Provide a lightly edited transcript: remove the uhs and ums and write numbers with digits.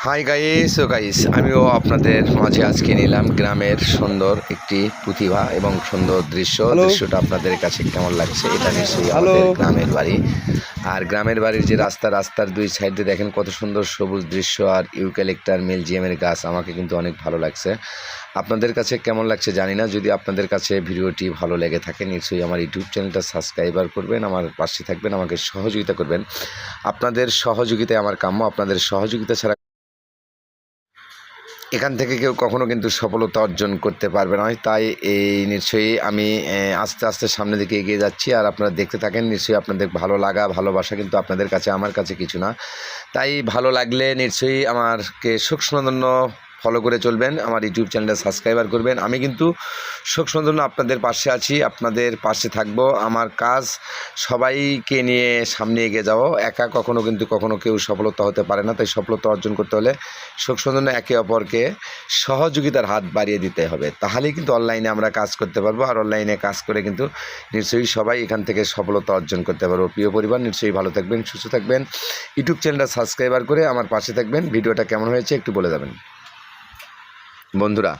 Hi guys ও guys, আমিও আপনাদের মাঝে আজকে নিলাম গ্রামের সুন্দর একটি প্রতিভা এবং সুন্দর হ্যালো দৃশ্যটা আপনাদের কাছে কেমন লাগছে। এটা নিশ্চয়ই হ্যালো আমাদের গ্রামের বাড়ি। আর গ্রামের বাড়ির যে রাস্তার দুই সাইডে দেখেন কত সুন্দর সবুজ দৃশ্য আর ইউক্যালিপটাস মিলজিয়ামের গাছ, আমাকে কিন্তু অনেক ভালো লাগছে। আপনাদের কাছে কেমন লাগছে জানি না। যদি আপনাদের কাছে ভিডিওটি ভালো লেগে থাকে নিশ্চয়ই আমার ইউটিউব চ্যানেলটা সাবস্ক্রাইবার করবেন, আমার পাশে থাকবেন, আমাকে সহযোগিতা করবেন। আপনাদের সহযোগিতায় আমার কাম্য। আপনাদের সহযোগিতা ছাড়া এখান থেকে কেউ কখনো কিন্তু সফলতা অর্জন করতে পারবে না। তাই এই নিশ্চয়ই আমি আস্তে আস্তে সামনের দিকে এগিয়ে যাচ্ছি, আর আপনারা দেখতে থাকেন। নিশ্চয়ই আপনাদের ভালো লাগা ভালোবাসা কিন্তু আপনাদের কাছে আমার কাছে কিছু না। তাই ভালো লাগলে নিশ্চয়ই আমাকে সুখসনন্দন্য ফলো করে চলবেন, আমার ইউটিউব চ্যানেলটা সাবস্ক্রাইবার করবেন। আমি কিন্তু সুখসনন্দন্য আপনাদের পাশে আছি, আপনাদের পাশে থাকব। আমার কাজ সবাইকে নিয়ে সামনে এগিয়ে যাও। একা কখনো কেউ সফলতা হতে পারে না। তাই সফলতা অর্জন করতে হলে সুখসনন্দন্য একে অপরকে সহযোগিতার হাত বাড়িয়ে দিতে হবে, তাহলেই কিন্তু অনলাইনে আমরা কাজ করতে পারবো। আর অনলাইনে কাজ করে কিন্তু নিশ্চয়ই সবাই এখান থেকে সফলতা অর্জন করতে পারবো। প্রিয় পরিবার, নিশ্চয়ই ভালো থাকবেন, সুস্থ থাকবেন। ইউটিউব চ্যানেলটা সাবস্ক্রাইবার করে আমার পাশে থাকবেন। ভিডিওটা কেমন হয়েছে একটু বলে দেবেন বন্ধুরা।